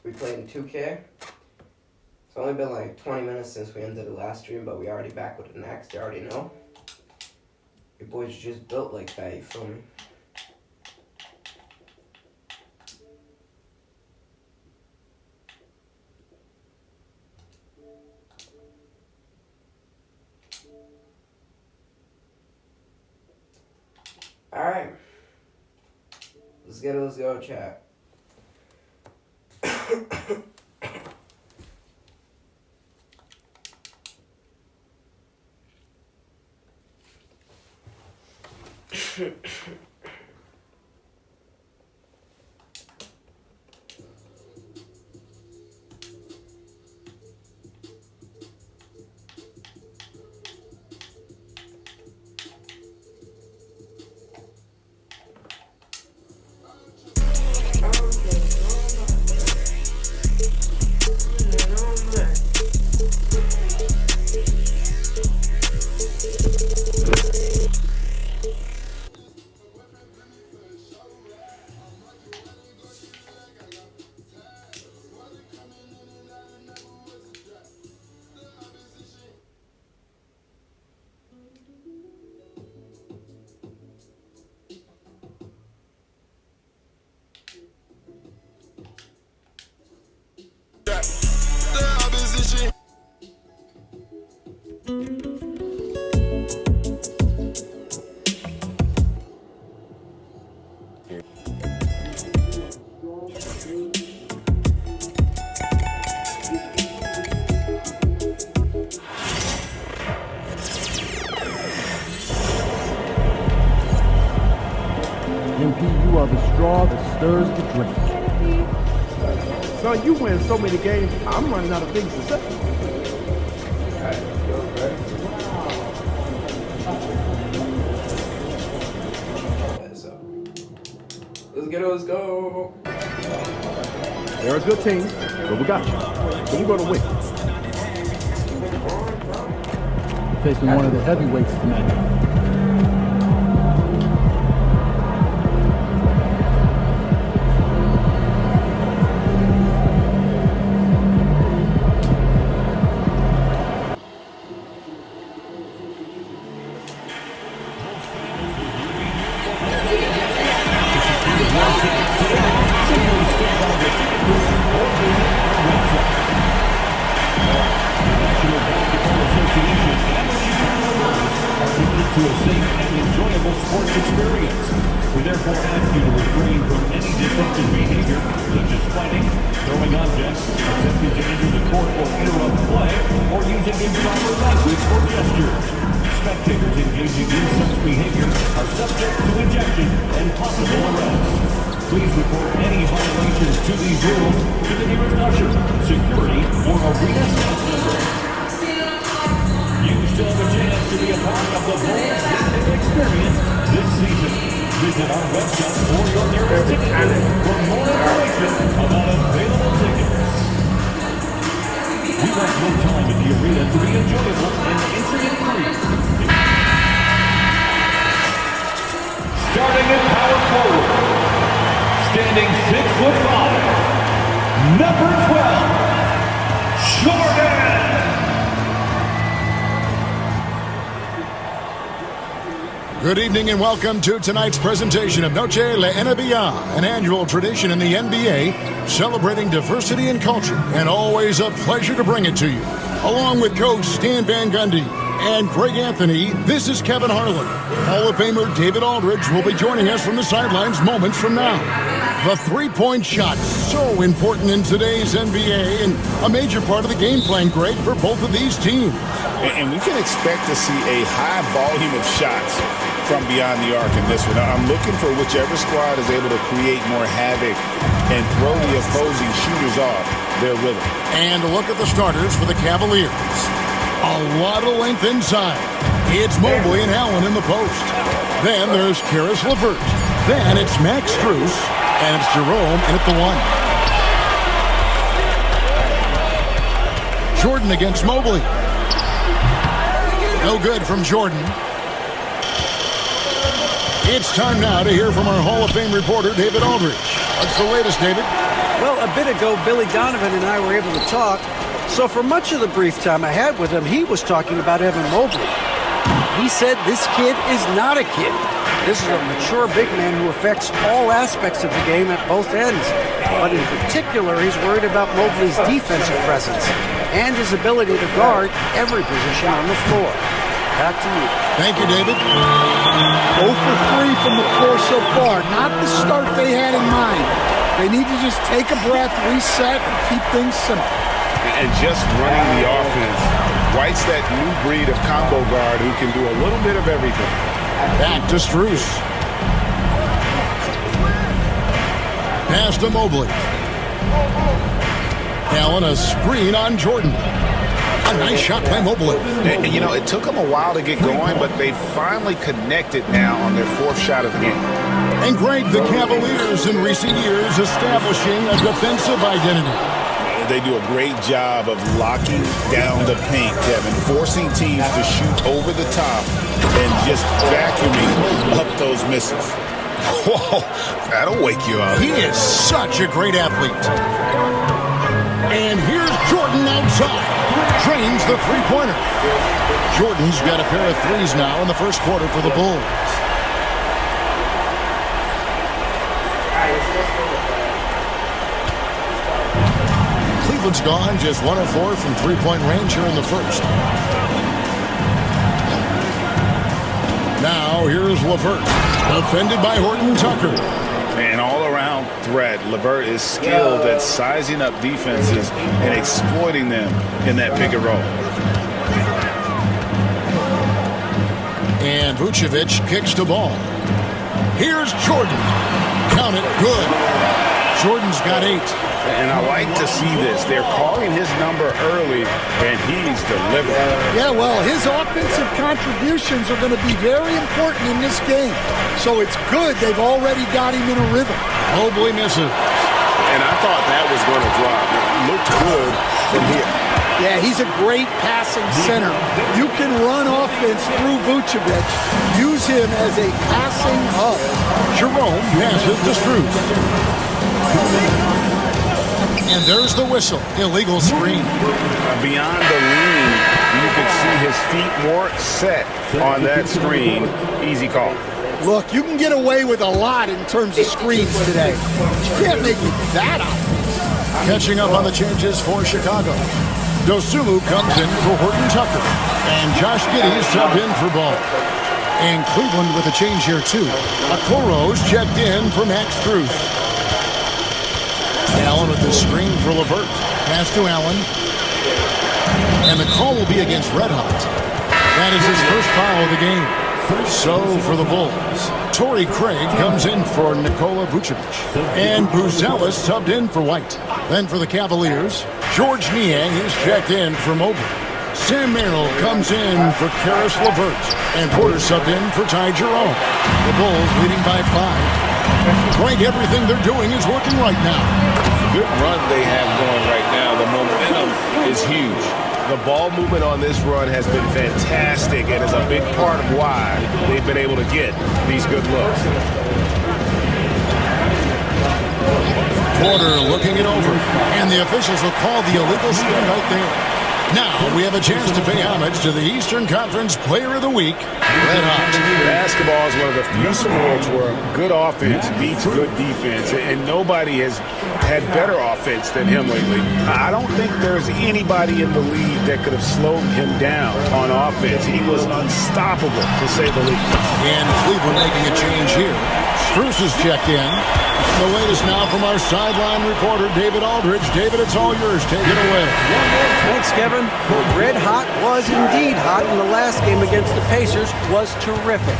We played in 2K. It's only been like 20 minutes since we ended the last stream, but we already back with the next. You already know. Your boys just built like that, you feel me? Alright. Let's go, chat. MP, you are the straw that stirs the drink. Son, you win so many games, I'm running out of things to say. Let's go. They're a good team, but we got you. So we're going to win. Facing one of the heavyweights tonight. To a safe and enjoyable sports experience. We therefore ask you to refrain from any disruptive behavior, such as fighting, throwing objects, attempting to enter the court or interrupt play, or using improper language or gestures. Spectators engaging in such behavior are subject to ejection and possible arrest. Please report any violations to these rules to the nearest usher, security, or arena staff member. You still have a chance to be a part of the Bulls gaming experience this season. Visit our website or your nearest ticket for more information about available tickets. We want your time in the arena to be enjoyable and incident-free. Starting at power forward, standing 6'5", number 12, Jordan. Good evening and welcome to tonight's presentation of Noche La NBA, an annual tradition in the NBA, celebrating diversity and culture, and always a pleasure to bring it to you. Along with Coach Stan Van Gundy and Greg Anthony, this is Kevin Harlan. Hall of Famer David Aldridge will be joining us from the sidelines moments from now. The three-point shot, so important in today's NBA, and a major part of the game plan, Greg, for both of these teams. And we can expect to see a high volume of shots from beyond the arc in this one. I'm looking for whichever squad is able to create more havoc and throw the opposing shooters off their rhythm. And a look at the starters for the Cavaliers. A lot of length inside. It's Mobley and Allen in the post. Then there's Karis LeVert. Then it's Max Strus, and it's Jerome in at the one. Jordan against Mobley. No good from Jordan. It's time now to hear from our Hall of Fame reporter, David Aldridge. What's the latest, David? Well, a bit ago, Billy Donovan and I were able to talk. So for much of the brief time I had with him, he was talking about Evan Mobley. He said this kid is not a kid. This is a mature big man who affects all aspects of the game at both ends. But in particular, he's worried about Mobley's defensive presence and his ability to guard every position on the floor. Back to you. Thank you, David. 0 for 3 from the floor so far. Not the start they had in mind. They need to just take a breath, reset, and keep things simple. And just running the offense. White's that new breed of combo guard who can do a little bit of everything. Back to Strus. Pass to Mobley. Allen, a screen on Jordan. A nice shot by Mobley. And, you know, it took them a while to get going, but they finally connected now on their fourth shot of the game. And Greg, the Cavaliers in recent years establishing a defensive identity. They do a great job of locking down the paint, Kevin, forcing teams to shoot over the top and just vacuuming up those misses. Whoa, that'll wake you up. He is such a great athlete. And here's Jordan outside. Drains the three-pointer. Jordan's got a pair of threes now in the first quarter for the Bulls. Cleveland's gone just 1 of 4 from three-point range here in the first. Now here's LeVert, defended by Horton Tucker. An all-around threat. LeVert is skilled at sizing up defenses and exploiting them in that pick and roll. And Vucevic kicks the ball. Here's Jordan. Count it, good. Jordan's got 8. And I like to see this. They're calling his number early, and he's delivering. Yeah, well, his offensive contributions are going to be very important in this game. So it's good they've already got him in a rhythm. Mobley misses. And I thought that was going to drop. It looked good from here. Yeah, he's a great passing center. You can run offense through Vucevic. Use him as a passing hub. Jerome passes to Strus. And there's the whistle. Illegal screen. Beyond the lean, you could see his feet more set on that screen. Easy call. Look, you can get away with a lot in terms of screens today. You can't make it that obvious. Catching up on the changes for Chicago. Dosunmu comes in for Horton Tucker. And Josh Giddey subbed in for Ball. And Cleveland with a change here, too. Okoro's checked in for Max Strus. Allen with the screen for LeVert. Pass to Allen. And the call will be against Red Hot. That is his first foul of the game. So for the Bulls, Torrey Craig comes in for Nikola Vucevic. And Buzelis subbed in for White. Then for the Cavaliers, George Niang is checked in for Mobley. Sam Merrill comes in for Karis LeVert. And Porter subbed in for Ty Jerome. The Bulls leading by 5. Greg, everything they're doing is working right now. Good run they have going right now. The momentum is huge. The ball movement on this run has been fantastic and is a big part of why they've been able to get these good looks. Porter looking it over, and the officials will call the illegal screen right there. Now we have a chance to pay homage to the Eastern Conference Player of the Week, Red Hot. Basketball is one of the few sports where good offense beats good defense, and nobody has had better offense than him lately. I don't think there's anybody in the league that could have slowed him down on offense. He was unstoppable, to say the least. And Cleveland making a change here. Strus is checked in. The latest now from our sideline reporter, David Aldridge. David, it's all yours. Take it away. Thanks, Kevin. Red Hot was indeed hot, and the last game against the Pacers was terrific.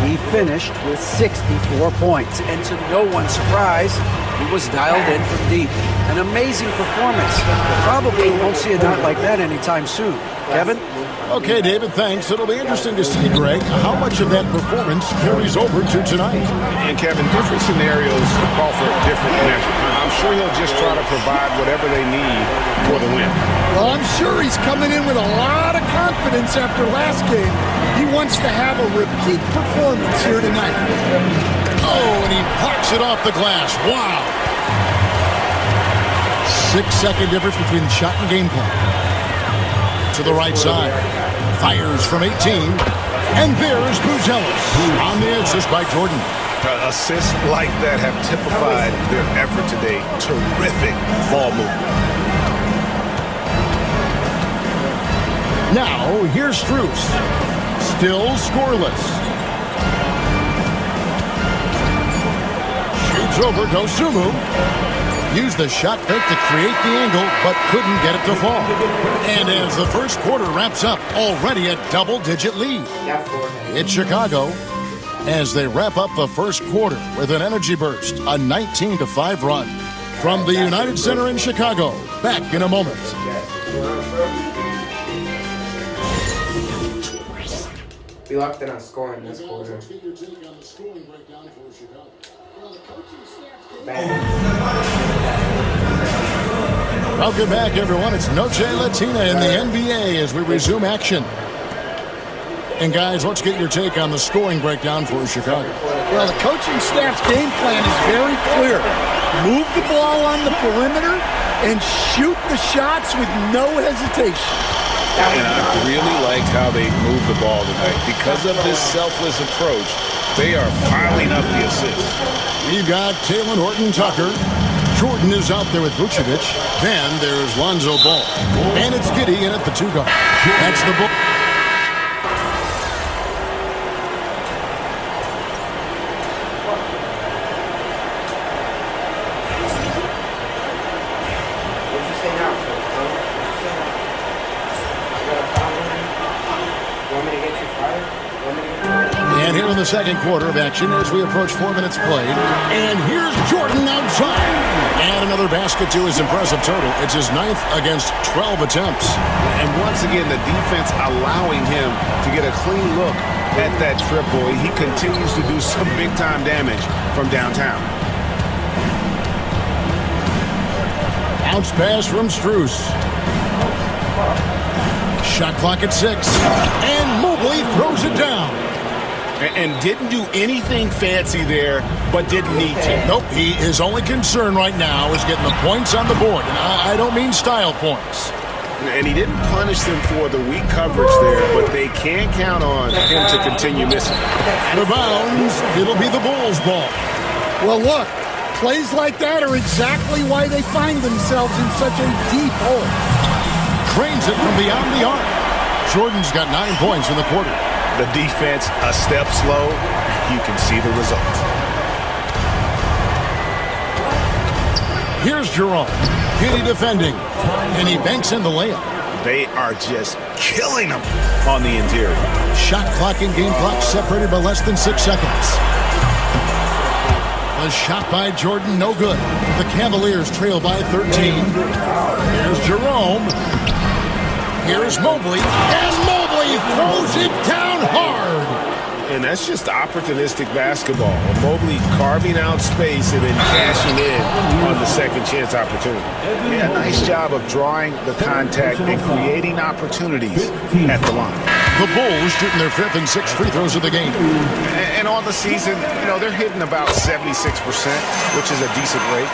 He finished with 64 points, and to no one's surprise, he was dialed in from deep. An amazing performance. Probably won't see a night like that anytime soon. Kevin? Okay, David, thanks. It'll be interesting to see, Greg, how much of that performance carries over to tonight. And, Kevin, different scenarios call for a different measure. I'm sure he'll just try to provide whatever they need for the win. Well, I'm sure he's coming in with a lot of confidence after last game. He wants to have a repeat performance here tonight. Oh, and he parks it off the glass. Wow. 6-second difference between the shot and game plan. To the right side. Fires from 18. And there's Buzelis on the assist by Jordan. Assists like that have typified their effort today. Terrific ball movement. Now, here's Strus. Still scoreless. Shoots over Dosunmu. Used the shot fake to create the angle, but couldn't get it to fall. And as the first quarter wraps up, already a double-digit lead. It's Chicago as they wrap up the first quarter with an energy burst, a 19-5 run. From the United Center in Chicago, back in a moment. We locked in on scoring this quarter. Welcome back, everyone. It's Noche Latina in the NBA as we resume action. And guys, let's get your take on the scoring breakdown for Chicago. Well, the coaching staff's game plan is very clear. Move the ball on the perimeter and shoot the shots with no hesitation. And I really liked how they moved the ball tonight. Because of this selfless approach, they are piling up the assists. We've got Talen Horton-Tucker. Jordan is out there with Vucevic. Then there's Lonzo Ball. And it's Giddey in at the 2 guard. That's the ball. What'd you say now? Want me to get you fired? And here in the second quarter of action as we approach 4 minutes played. And here's Jordan outside. And another basket to his impressive total. It's his 9th against 12 attempts. And once again, the defense allowing him to get a clean look at that triple. He continues to do some big-time damage from downtown. Bounce pass from Strus. Shot clock at 6. And Mobley throws it down. And didn't do anything fancy there, but didn't need to. Nope, his only concern right now is getting the points on the board. And I don't mean style points. And he didn't punish them for the weak coverage there, but they can't count on him to continue missing. The bounds, it'll be the Bulls' ball. Well, look, plays like that are exactly why they find themselves in such a deep hole. Cranes it from beyond the arc. Jordan's got 9 points in the quarter. The defense a step slow. You can see the result. Here's Jerome. Giddey defending. And he banks in the layup. They are just killing them on the interior. Shot clock and game clock separated by less than 6 seconds. A shot by Jordan, no good. The Cavaliers trail by 13. Here's Jerome. Here's Mobley. And Mobley throws it down hard. And that's just opportunistic basketball. Mobley carving out space and then cashing in on the second chance opportunity. Yeah, nice job of drawing the contact and creating opportunities at the line. The Bulls shooting their 5th and 6th free throws of the game. And on the season, you know, they're hitting about 76%, which is a decent rate.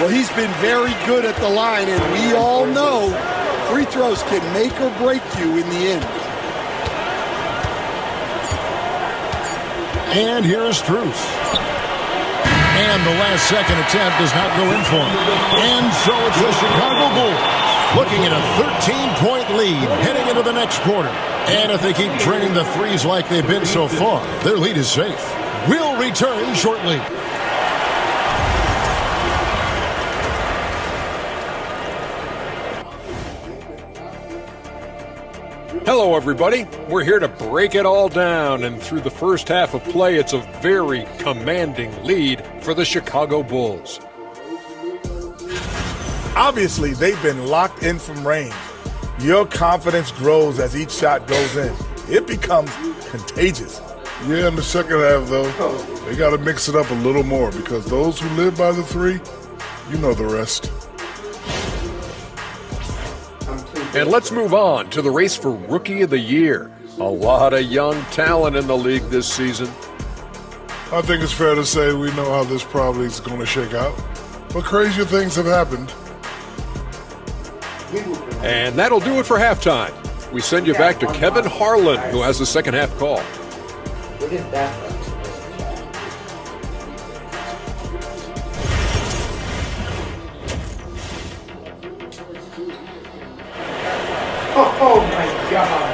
Well, he's been very good at the line, and we all know free throws can make or break you in the end. And here is Strus. And the last second attempt does not go in for him. And so it's the Chicago Bulls looking at a 13-point lead heading into the next quarter. And if they keep draining the threes like they've been so far, their lead is safe. We'll return shortly. Hello, everybody. We're here to break it all down, and through the first half of play, it's a very commanding lead for the Chicago Bulls. Obviously, they've been locked in from range. Your confidence grows as each shot goes in. It becomes contagious. Yeah, in the second half, though, they got to mix it up a little more because those who live by the three, you know the rest. And let's move on to the race for Rookie of the Year. A lot of young talent in the league this season. I think it's fair to say we know how this probably is going to shake out. But crazier things have happened. And that'll do it for halftime. We send you back to Kevin Harlan, who has the second half call. Look at that. Oh my God.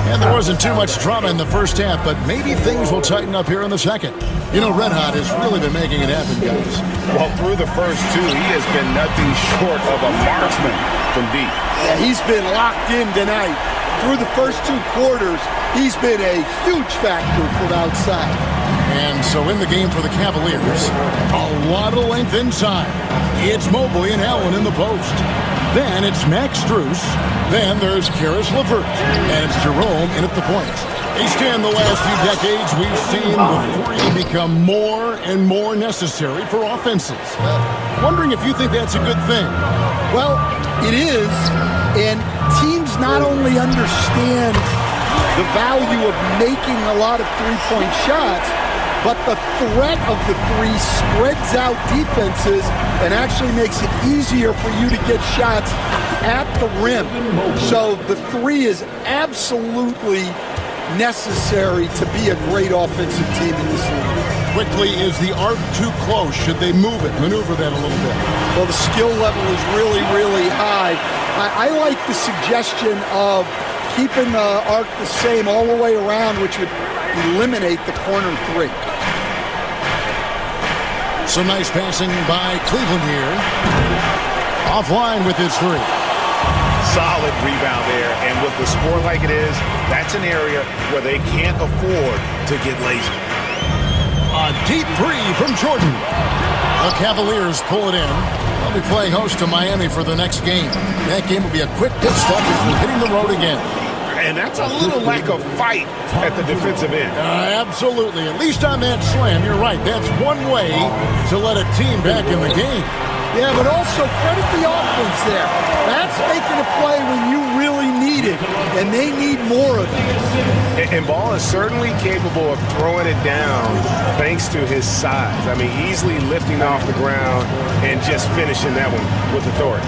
And there wasn't too much drama in the first half, but maybe things will tighten up here in the second. You know, Red Hot has really been making it happen, guys. Well, through the first two, he has been nothing short of a marksman from deep. Yeah, he's been locked in tonight. Through the first 2 quarters, he's been a huge factor from outside. And so in the game for the Cavaliers, a lot of length inside. It's Mobley and Allen in the post. Then it's Max Strus. Then there's Karis LeVert. And it's Jerome in at the point. In the last few decades, we've seen the three become more and more necessary for offenses. Wondering if you think that's a good thing. Well, it is. And teams not only understand the value of making a lot of three-point shots, but the threat of the three spreads out defenses and actually makes it easier for you to get shots at the rim. So the three is absolutely necessary to be a great offensive team in this league. Quickly, is the arc too close? Should they maneuver that a little bit? Well, the skill level is really, really high. I like the suggestion of keeping the arc the same all the way around, which would eliminate the corner three. Some nice passing by Cleveland here. Offline with his three. Solid rebound there, and with the score like it is, that's an area where they can't afford to get lazy. A deep three from Jordan. The Cavaliers pull it in. They'll be playing host to Miami for the next game. That game will be a quick pit stop before hitting the road again. And that's a little lack of fight at the defensive end. Absolutely. At least on that slam, you're right. That's one way to let a team back in the game. Yeah, but also credit the offense there. That's making a play when you really need it, and they need more of it. And Ball is certainly capable of throwing it down thanks to his size. I mean, easily lifting off the ground and just finishing that one with authority.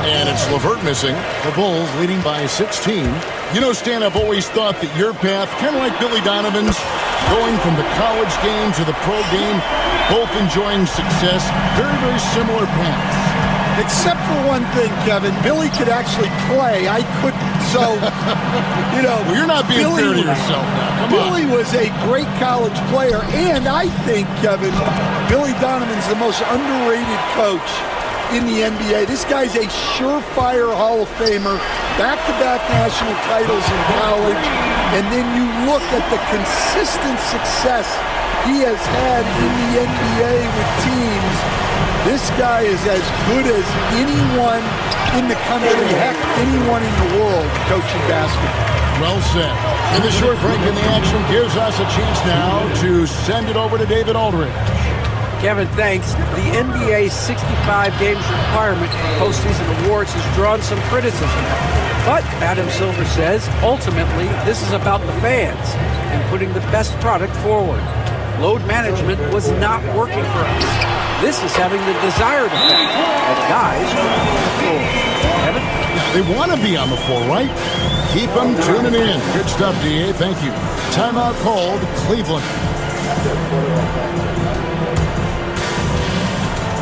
And it's LeVert missing. The Bulls leading by 16. You know, Stan, I've always thought that your path, kind of like Billy Donovan's, going from the college game to the pro game, both enjoying success, very, very similar paths. Except for one thing, Kevin. Billy could actually play. I couldn't. So, you know. Well, you're not being fair to yourself now. Come Billy on. was a great college player. And I think, Kevin, Billy Donovan's the most underrated coach in the NBA. This guy's a surefire Hall of Famer, back-to-back national titles in college, and then you look at the consistent success he has had in the NBA with teams. This guy is as good as anyone in the country, heck, anyone in the world coaching basketball. Well said. And the short break in the action gives us a chance now to send it over to David Aldridge. Kevin, thanks. The NBA's 65 games requirement for postseason awards has drawn some criticism. But Adam Silver says, ultimately, this is about the fans and putting the best product forward. Load management was not working for us. This is having the desired effect. And guys are on the floor. Kevin? They want to be on the floor, right? Keep them tuning in. Good stuff, DA. Thank you. Timeout called Cleveland.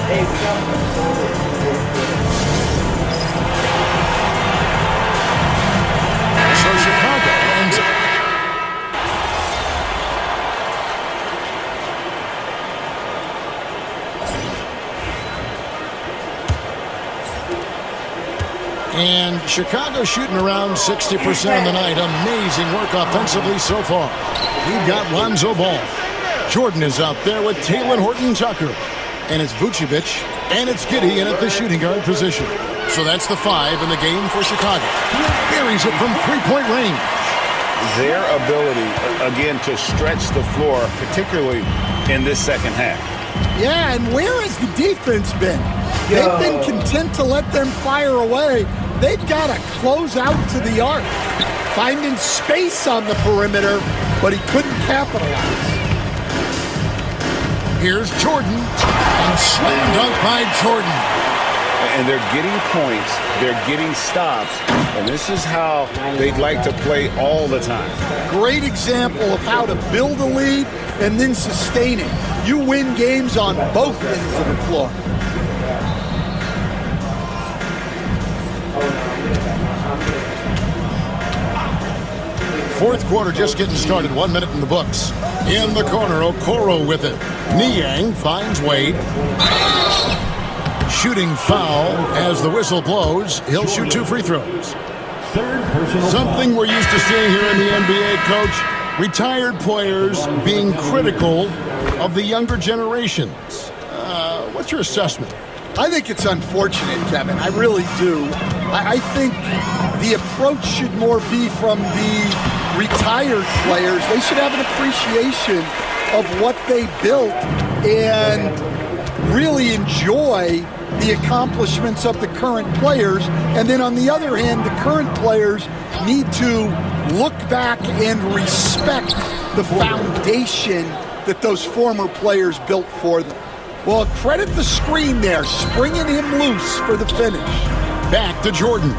Hey, we got So Chicago ends up. And Chicago shooting around 60% of the night. Amazing work offensively so far. We've got Lonzo Ball. Jordan is out there with Talen Horton-Tucker. And it's Vucevic, and it's Giddey in at the shooting guard position. So that's the 5 in the game for Chicago. Buries it from three-point range. Their ability, again, to stretch the floor, particularly in this second half. Yeah, and where has the defense been? They've been content to let them fire away. They've got to close out to the arc. Finding space on the perimeter, but he couldn't capitalize. Here's Jordan, and slam dunk by Jordan. And they're getting points, they're getting stops, and this is how they'd like to play all the time. Great example of how to build a lead and then sustain it. You win games on both ends of the floor. Fourth quarter just getting started. 1 minute in the books. In the corner, Okoro with it. Niang finds Wade. Shooting foul as the whistle blows. He'll shoot 2 free throws. Something we're used to seeing here in the NBA, Coach. Retired players being critical of the younger generations. What's your assessment? I think it's unfortunate, Kevin. I really do. I think the approach should more be from the retired players. They should have an appreciation of what they built and really enjoy the accomplishments of the current players. And then on the other hand, the current players need to look back and respect the foundation that those former players built for them. Well, credit the screen there, springing him loose for the finish. Back to Jordan.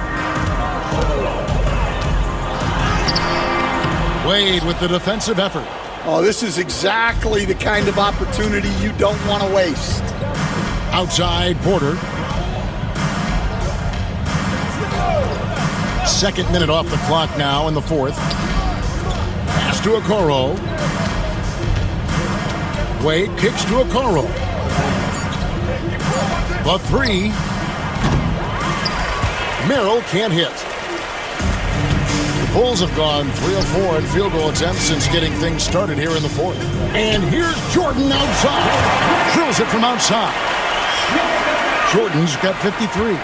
Wade with the defensive effort. Oh, this is exactly the kind of opportunity you don't want to waste. Outside, Porter. Second minute off the clock now in the fourth. Pass to Okoro. Wade kicks to Okoro. The three. Merrill can't hit. The Bulls have gone 3 of 4 in field goal attempts since getting things started here in the fourth. And here's Jordan outside. Drills it from outside. Jordan's got 53.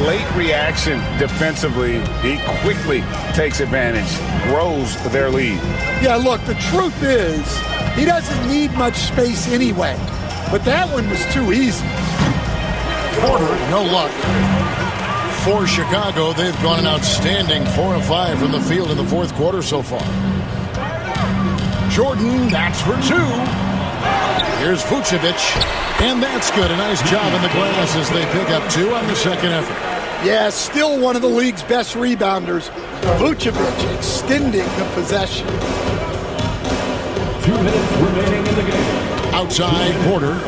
Late reaction defensively. He quickly takes advantage, grows their lead. Yeah, look, the truth is, he doesn't need much space anyway. But that one was too easy. Porter, no luck. For Chicago, they've gone an outstanding 4 of 5 from the field in the fourth quarter so far. Jordan, that's for 2. Here's Vucevic, and that's good. A nice job in the glass as they pick up 2 on the second effort. Yeah, still one of the league's best rebounders. Vucevic extending the possession. 2 minutes remaining in the game. Outside, Porter.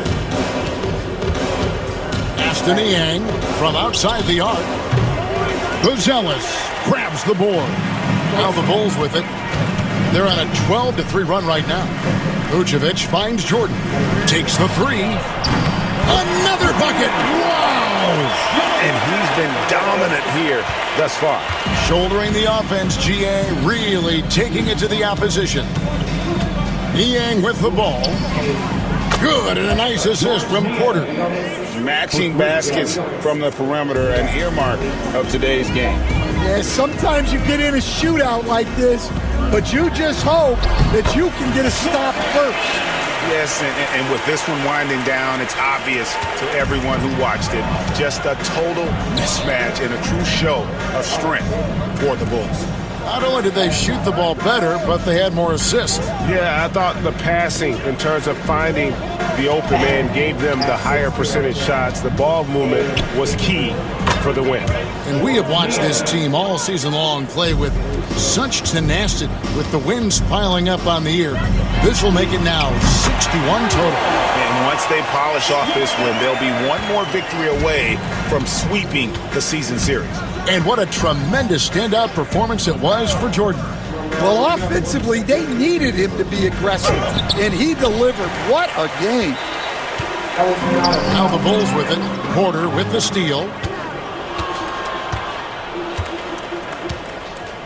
Niang from outside the arc. Gonzalez grabs the board. Now the Bulls with it. They're on a 12-3 run right now. Vucevic finds Jordan. Takes the 3. Another bucket. Wow! And he's been dominant here thus far. Shouldering the offense, GA really taking it to the opposition. Niang with the ball. Good, and a nice assist from Porter. Matching baskets from the perimeter, an earmark of today's game. Yeah, sometimes you get in a shootout like this, but you just hope that you can get a stop first. Yes, and with this one winding down, it's obvious to everyone who watched it. Just a total mismatch and a true show of strength for the Bulls. Not only did they shoot the ball better, but they had more assists. Yeah, I thought the passing in terms of finding the open man gave them the higher percentage shots. The ball movement was key for the win. And we have watched this team all season long play with such tenacity, with the wins piling up on the year. This will make it now 61 total. And once they polish off this win, they'll be one more victory away from sweeping the season series. And what a tremendous standout performance it was for Jordan. Well, offensively, they needed him to be aggressive, and he delivered. What a game. Now the Bulls with it. Porter with the steal.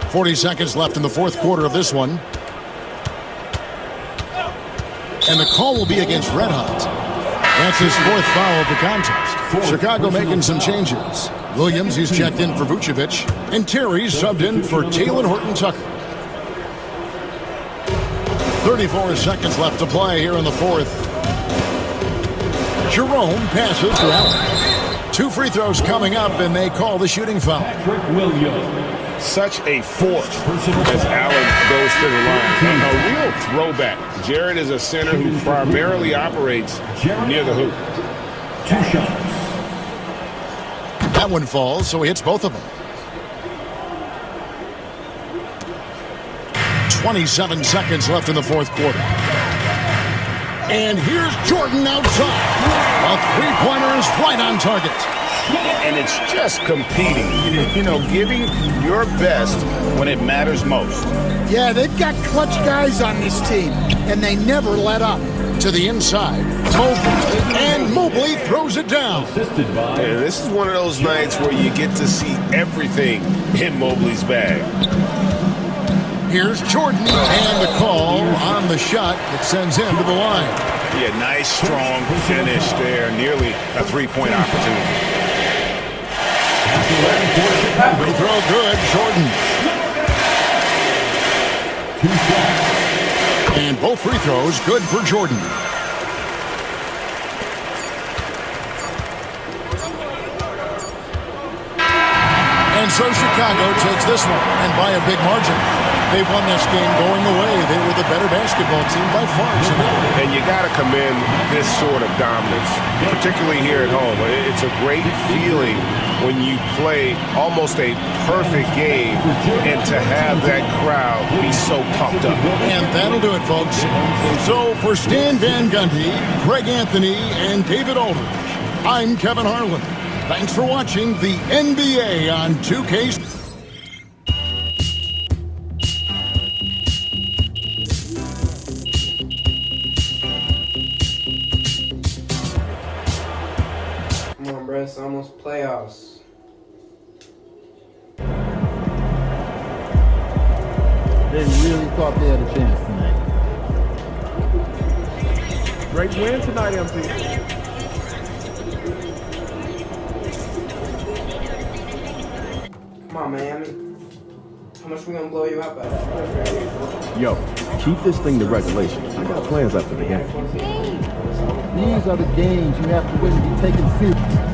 40 seconds left in the fourth quarter of this one. And the call will be against Red Hot. That's his 4th foul of the contest. Chicago making some changes. Williams, he's checked in for Vucevic. And Terry's subbed in for Talen Horton-Tucker. 34 seconds left to play here in the fourth. Jerome passes to Allen. 2 free throws coming up, and they call the shooting foul. such a force as Allen goes to the line. A real throwback. Jared is a center who primarily operates near the hoop. 2 shots. That one falls, so he hits both of them. 27 seconds left in the fourth quarter. And here's Jordan outside. A three-pointer is right on target. And it's just competing, giving your best when it matters most. Yeah, they've got clutch guys on this team, and they never let up. To the inside, Mobley, and Mobley throws it down. Yeah, this is one of those nights where you get to see everything in Mobley's bag. Here's Jordan, and the call on the shot that sends him to the line. Yeah, nice, strong finish there. Nearly a three-point opportunity. Free throw good, Jordan. 2 shots. And both free throws good for Jordan. And so Chicago takes this one, and by a big margin. They won this game going away. They were the better basketball team by far tonight. And you got to commend this sort of dominance, particularly here at home. It's a great feeling when you play almost a perfect game and to have that crowd be so pumped up. And that'll do it, folks. So for Stan Van Gundy, Greg Anthony, and David Aldridge, I'm Kevin Harlan. Thanks for watching the NBA on 2K. Come on, bro. It's almost playoffs. They really thought they had a chance tonight. Great win tonight, MP. Come on, Miami. How much we gonna blow you up at? Yo, keep this thing to regulation. I got plans after the game. These are the games you have to win to be taken serious.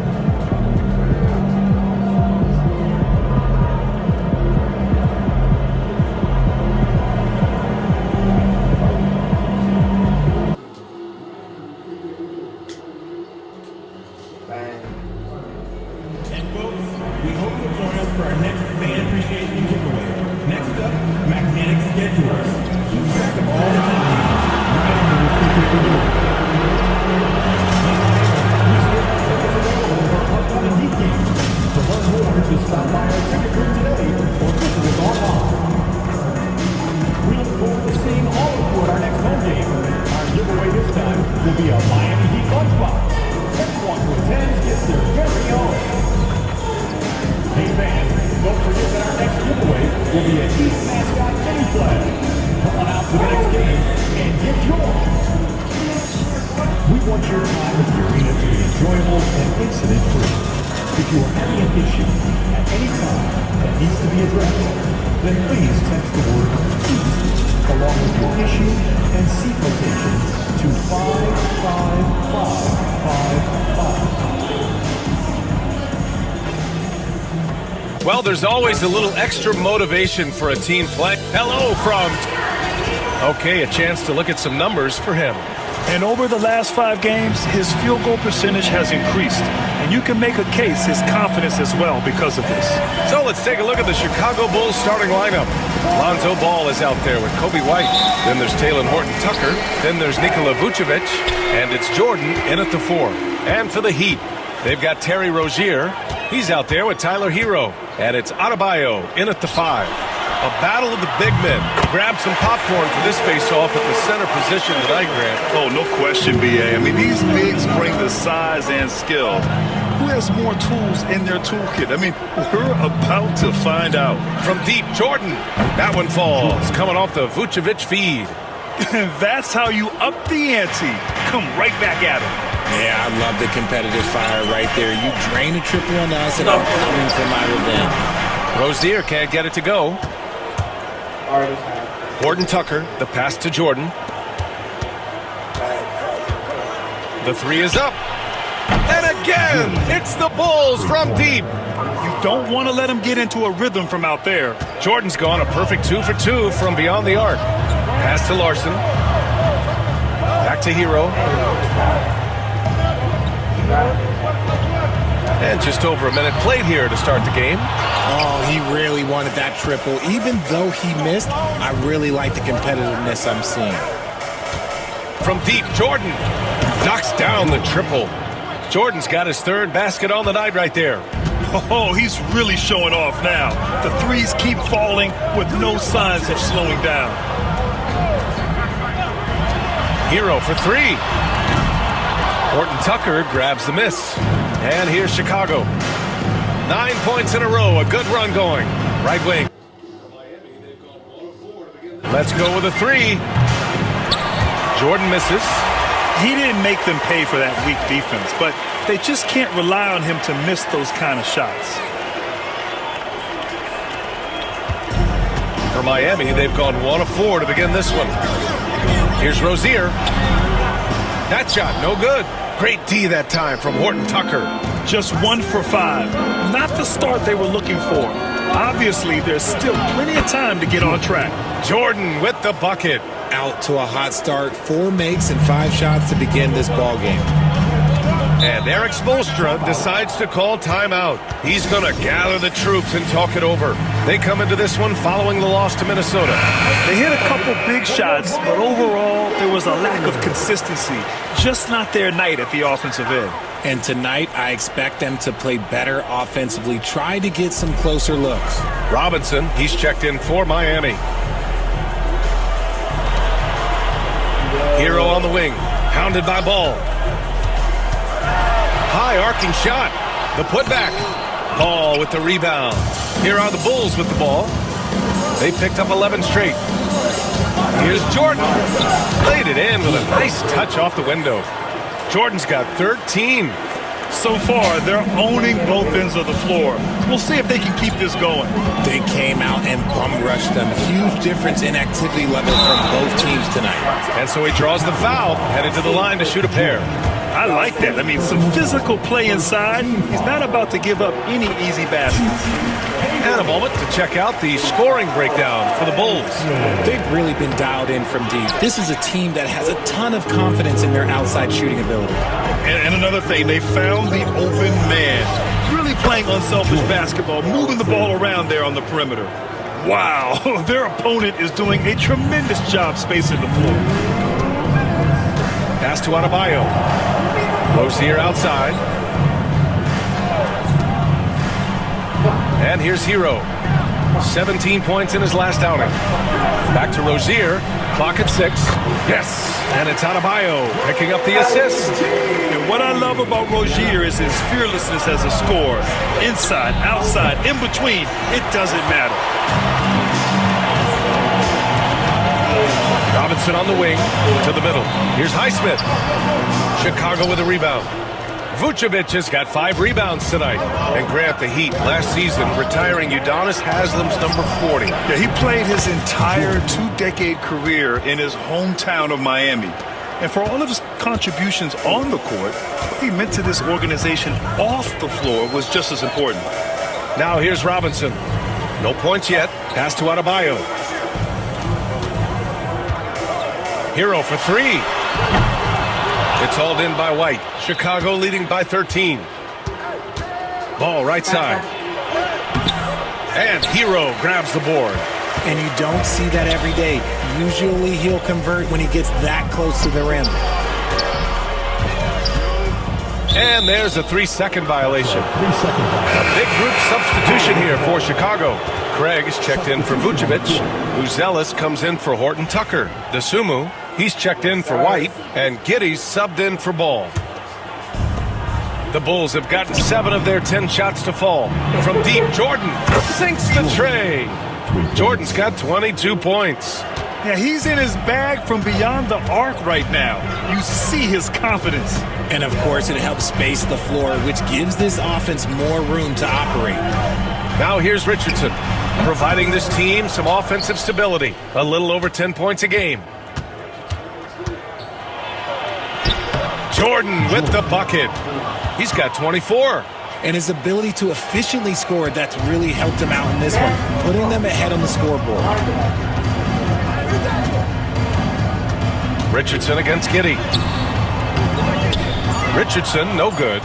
Well, there's always a little extra motivation for a team play. Hello from... Okay, a chance to look at some numbers for him. And over the last 5 games, his field goal percentage has increased. And you can make a case his confidence as well because of this. So let's take a look at the Chicago Bulls starting lineup. Lonzo Ball is out there with Kobe White. Then there's Talen Horton-Tucker. Then there's Nikola Vucevic. And it's Jordan in at the 4. And for the Heat, they've got Terry Rozier. He's out there with Tyler Hero. And it's Adebayo in at the 5. A battle of the big men. Grab some popcorn for this face-off at the center position tonight, Grant. Oh, no question, B.A. I mean, these bigs bring the size and skill. Who has more tools in their toolkit? I mean, we're about to find out. From deep, Jordan. That one falls, coming off the Vucevic feed. That's how you up the ante. Come right back at him. Yeah, I love the competitive fire right there. You drain a triple on us, and I'm coming for my revenge. Rozier can't get it to go. Horton-Tucker, the pass to Jordan. The 3 is up. And again, it's the Bulls from deep. You don't want to let him get into a rhythm from out there. Jordan's gone a perfect 2 for 2 from beyond the arc. Pass to Larson. Back to Hero. And just over a minute played here to start the game. Oh, he really wanted that triple. Even though he missed, I really like the competitiveness I'm seeing. From deep, Jordan knocks down the triple. Jordan's got his third basket on the night right there. Oh, he's really showing off now. The threes keep falling with no signs of slowing down. Hero for three. Horton Tucker grabs the miss. And here's Chicago. 9 points in a row. A good run going. Right wing. Let's go with a three. Jordan misses. He didn't make them pay for that weak defense, but they just can't rely on him to miss those kind of shots. For Miami, they've gone 1 of 4 to begin this one. Here's Rozier. That shot, no good. Great D that time from Horton Tucker. Just 1 for 5. Not the start they were looking for. Obviously, there's still plenty of time to get on track. Jordan with the bucket. Out to a hot start. 4 makes and 5 shots to begin this ball game. And Eric Spoelstra decides to call timeout. He's going to gather the troops and talk it over. They come into this one following the loss to Minnesota. They hit a couple big shots, but overall, there was a lack of consistency. Just not their night at the offensive end. And tonight, I expect them to play better offensively. Try to get some closer looks. Robinson, he's checked in for Miami. Hero on the wing, hounded by Ball. High arcing shot. The putback. Ball with the rebound. Here are the Bulls with the ball. They picked up 11 straight. Here's Jordan. Laid it in with a nice touch off the window. Jordan's got 13. So far, they're owning both ends of the floor. We'll see if they can keep this going. They came out and bum rushed them. Huge difference in activity level from both teams tonight. And so he draws the foul, headed to the line to shoot a pair. I like that. I mean, some physical play inside. He's not about to give up any easy baskets. And a moment to check out the scoring breakdown for the Bulls. They've really been dialed in from deep. This is a team that has a ton of confidence in their outside shooting ability. And another thing, they found the open man. Really playing unselfish basketball, moving the ball around there on the perimeter. Wow, their opponent is doing a tremendous job spacing the floor. Pass to Adebayo. Rozier outside. And here's Hero. 17 points in his last outing. Back to Rozier. Clock at 6. Yes. And it's Adebayo picking up the assist. And what I love about Rozier is his fearlessness as a scorer. Inside, outside, in between, it doesn't matter. Robinson on the wing to the middle. Here's Highsmith. Chicago with a rebound. Vucevic has got 5 rebounds tonight. And Grant, the Heat, last season, retiring Udonis Haslem's number 40. Yeah, he played his entire 2-decade career in his hometown of Miami. And for all of his contributions on the court, what he meant to this organization off the floor was just as important. Now here's Robinson. No points yet. Pass to Adebayo. Hero for 3. It's hauled in by White. Chicago leading by 13. Ball right side. And Hero grabs the board. And you don't see that every day. Usually he'll convert when he gets that close to the rim. And there's a 3-second violation. A big group substitution here for Chicago. Craig is checked in for Vucevic. Uzelis comes in for Horton Tucker. Desumu, he's checked in for White. And Giddey's subbed in for Ball. The Bulls have gotten 7 of their 10 shots to fall. From deep, Jordan sinks the tray. Jordan's got 22 points. Yeah, he's in his bag from beyond the arc right now. You see his confidence. And, of course, it helps space the floor, which gives this offense more room to operate. Now here's Richardson, providing this team some offensive stability. A little over 10 points a game. Jordan with the bucket. He's got 24. and his ability to efficiently score that's really helped him out in this one, putting them ahead on the scoreboard. Richardson against Giddey. Richardson, no good.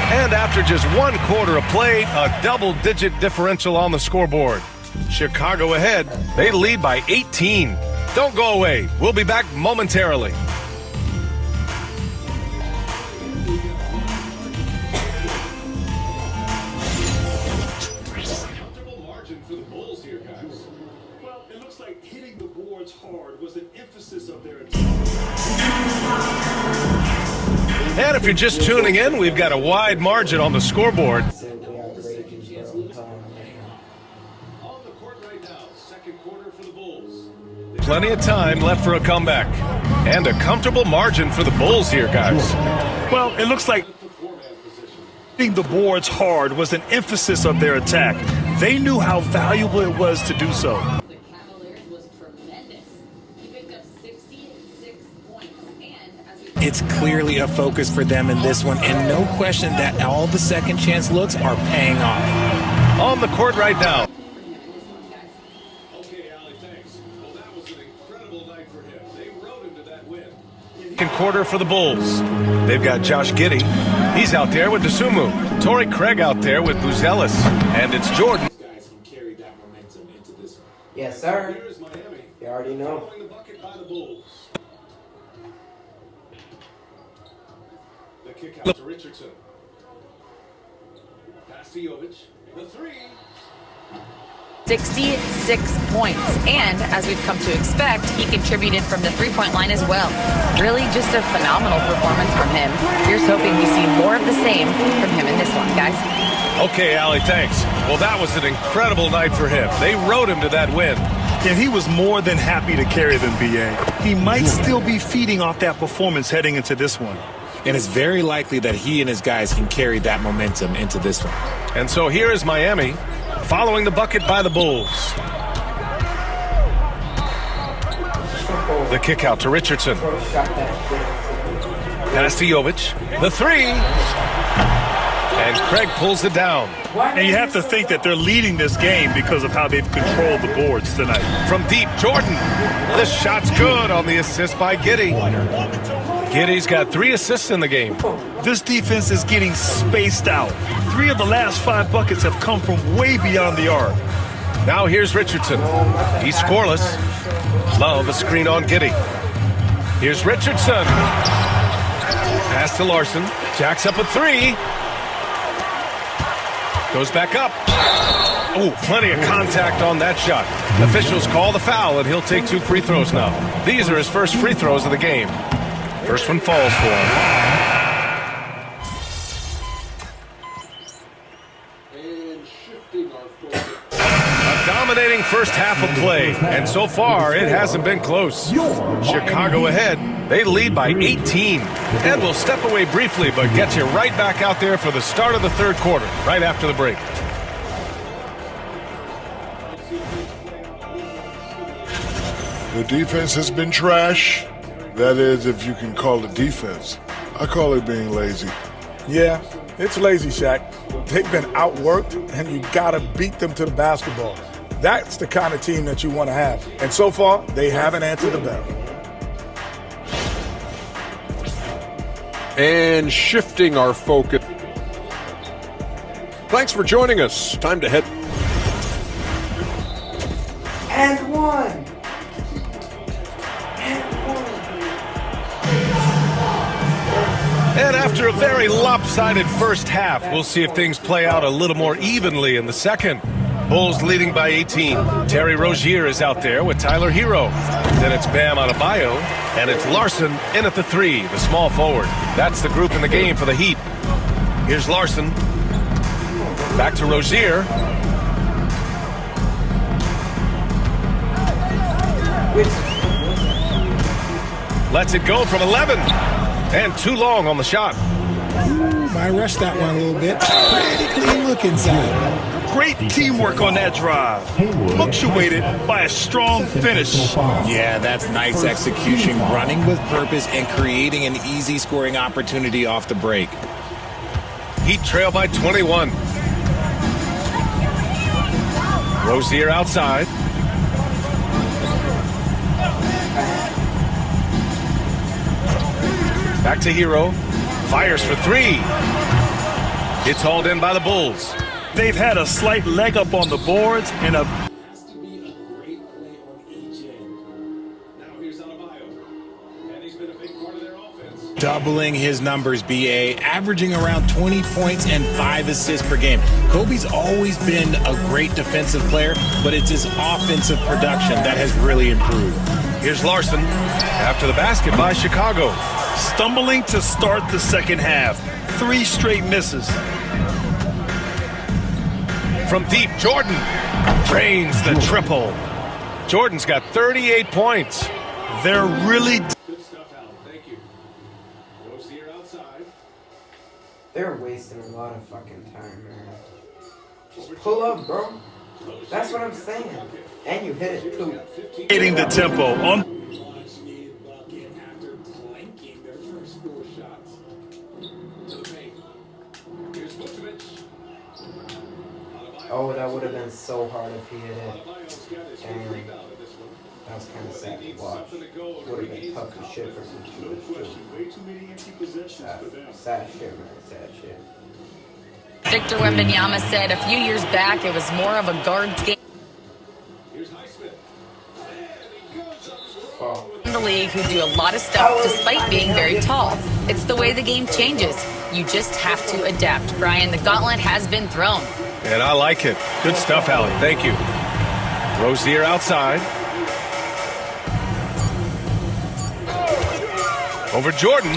And after just 1/4 of play, a double-digit differential on the scoreboard. Chicago ahead. They lead by 18. Don't go away. We'll be back momentarily. Comfortable margin for the Bulls here, guys. Well, it looks like hitting the boards hard was an emphasis of their attack. And if you're just tuning in, we've got a wide margin on the scoreboard. Plenty of time left for a comeback. And a comfortable margin for the Bulls here, guys. Well, it looks like hitting the boards hard was an emphasis of their attack. They knew how valuable it was to do so. It's clearly a focus for them in this one, and no question that all the second chance looks are paying off. On the court right now. Second quarter for the Bulls. They've got Josh Giddey. He's out there with Dosunmu. Torrey Craig out there with Buzelis. And it's Jordan. Yes, sir. You already know. The kick out to Richardson. Pass to Jovic. The three. 66 points, and as we've come to expect, he contributed from the three-point line as well. Really just a phenomenal performance from him. Here's hoping we see more of the same from him in this one, guys. Okay, Allie, thanks. Well, that was an incredible night for him. They rode him to that win. And he was more than happy to carry them, B.A. He might still be feeding off that performance heading into this one. And it's very likely that he and his guys can carry that momentum into this one. And so here is Miami, following the bucket by the Bulls. The kick out to Richardson. Pass to Jovic. The three. And Craig pulls it down. And you have to think that they're leading this game because of how they've controlled the boards tonight. From deep, Jordan. This shot's good on the assist by Giddey. Giddey's got 3 assists in the game. This defense is getting spaced out. 3 of the last 5 buckets have come from way beyond the arc. Now here's Richardson. He's scoreless. Love a screen on Giddey. Here's Richardson. Pass to Larson. Jacks up a 3. Goes back up. Oh, plenty of contact on that shot. Officials call the foul, and he'll take 2 free throws now. These are his first free throws of the game. First one falls for him. A dominating first half of play, and so far it hasn't been close. Chicago ahead. They lead by 18. And we'll step away briefly, but get you right back out there for the start of the third quarter, right after the break. The defense has been trash. That is, if you can call it defense. I call it being lazy. Yeah, it's lazy, Shaq. They've been outworked, and you got to beat them to the basketball. That's the kind of team that you want to have. And so far, they haven't answered the bell. And shifting our focus. Thanks for joining us. Time to head. And one. And after a very lopsided first half, we'll see if things play out a little more evenly in the second. Bulls leading by 18. Terry Rozier is out there with Tyler Hero. Then it's Bam Adebayo, and it's Larson in at the 3, the small forward. That's the group in the game for the Heat. Here's Larson. Back to Rozier. Lets it go from 11. And too long on the shot. Ooh, might rush that one a little bit. Pretty clean look inside. Great teamwork on that drive, punctuated by a strong finish. Yeah, that's Knight's execution, running with purpose and creating an easy scoring opportunity off the break. Heat trail by 21. Rozier outside. Back to Hero. Fires for three. It's hauled in by the Bulls. They've had a slight leg up on the boards and a doubling his numbers, BA, averaging around 20 points and 5 assists per game. Kobe's always been a great defensive player, but it's his offensive production that has really improved. Here's Larson after the basket by Chicago. Stumbling to start the second half. 3 straight misses. From deep, Jordan drains the triple. Jordan's got 38 points. They're really... They're wasting a lot of fucking time, man. Just pull up, bro. That's what I'm saying. And you hit it, too. Hitting the tempo on... Oh, that would have been so hard if he hit it. And that was kind of sad to watch. Would have been tough as shit for some shooters, too. Sad shit, man. Sad shit. Victor Wembanyama said a few years back it was more of a guards game. In the league who do a lot of stuff despite being very tall. It's the way the game changes. You just have to adapt. Brian, the gauntlet has been thrown. And I like it. Good stuff, Allie. Thank you. Rozier outside. Over Jordan.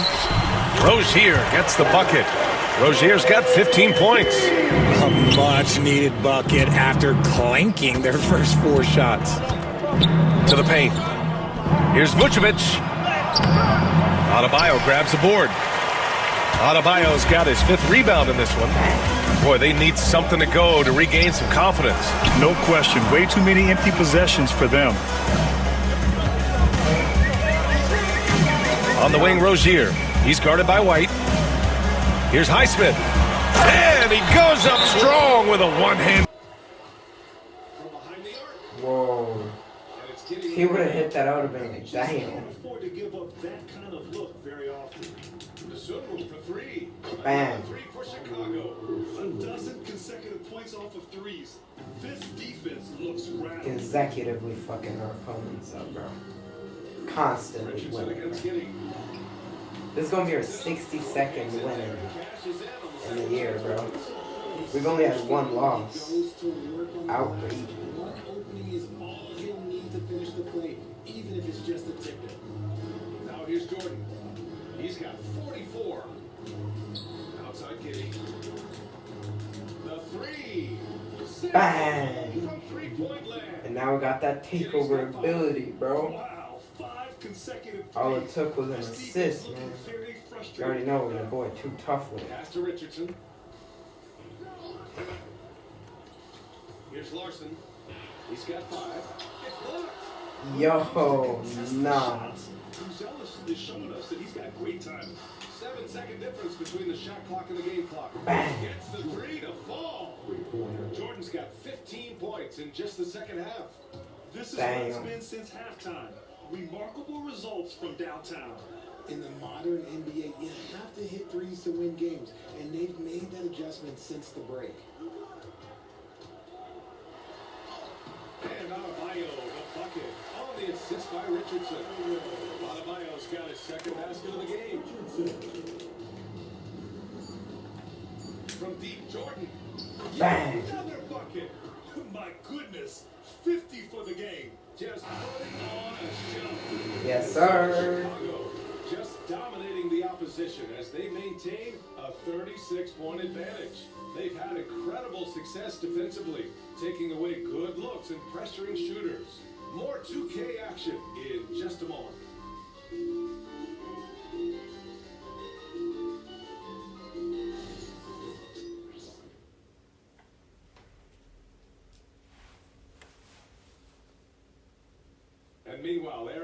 Rozier gets the bucket. Rozier's got 15 points. A much-needed bucket after clanking their first 4 shots. To the paint. Here's Vucevic. Adebayo grabs the board. Adebayo's got his 5th rebound in this one. Boy, they need something to go to regain some confidence. No question. Way too many empty possessions for them. On the wing, Rozier. He's guarded by White. Here's Highsmith. And he goes up strong with a one-hand. Whoa. If he would have hit that, I would have been like, damn. Bam. Consecutively fucking our opponents up, bro. Constantly winning. This is gonna be our 62nd win in the year, bro. We've only had 1 loss. Outrageous. Now here's Jordan. He's got 44. Outside Kitty. The 3. Bang! And now we got that takeover ability, bro. All it took was an assist, man. You already know we're gonna go it too tough with it. Pass to Richardson. Here's Larson. He's got 5. It's blocked. Yo, nah. Is showing us that he's got great time. 7-second difference between the shot clock and the game clock. Bang. Gets the 3 to fall. Jordan's got 15 points in just the second half. This is what it's been since halftime. Remarkable results from downtown. In the modern NBA, you have to hit threes to win games, and they've made that adjustment since the break. And Adebayo, the bucket, on the assist by Richardson. Adebayo's got his 2nd basket of the game. From deep, Jordan. Bang. Another bucket. My goodness, 50 for the game. Just putting on a show. Yes, sir. Chicago just dominating the opposition as they maintain a 36-point advantage. They've had incredible success defensively, taking away good looks and pressuring shooters. More 2K action in just a moment.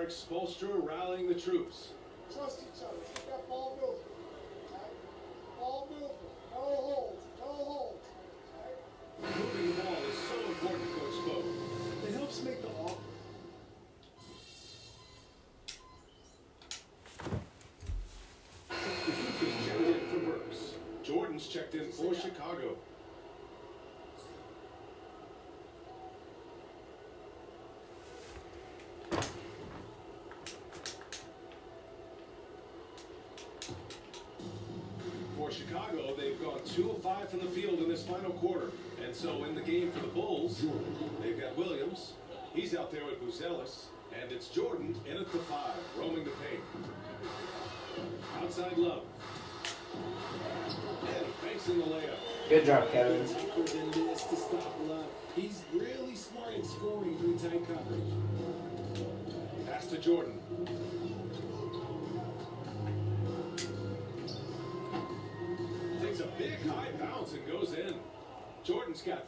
Mark Spoelstra rallying the troops. Trust each other. Keep that ball moving. Okay? Ball moving. No holds. No holds. Okay? Moving the ball is so important, Coach Spo. It helps make the offense. Checked in for Burks. Jordan's checked in for Chicago. For Chicago, they've gone 2 of 5 from the field in this final quarter. And so in the game for the Bulls, they've got Williams. He's out there with Buzelis. And it's Jordan in at the 5, roaming the paint. Outside Love. And banks in the layup. Good job, Kevin. Tougher than this to stop Love. He's really smart at scoring through tight coverage. Pass to Jordan. Takes a big high bounce and goes in. Jordan's got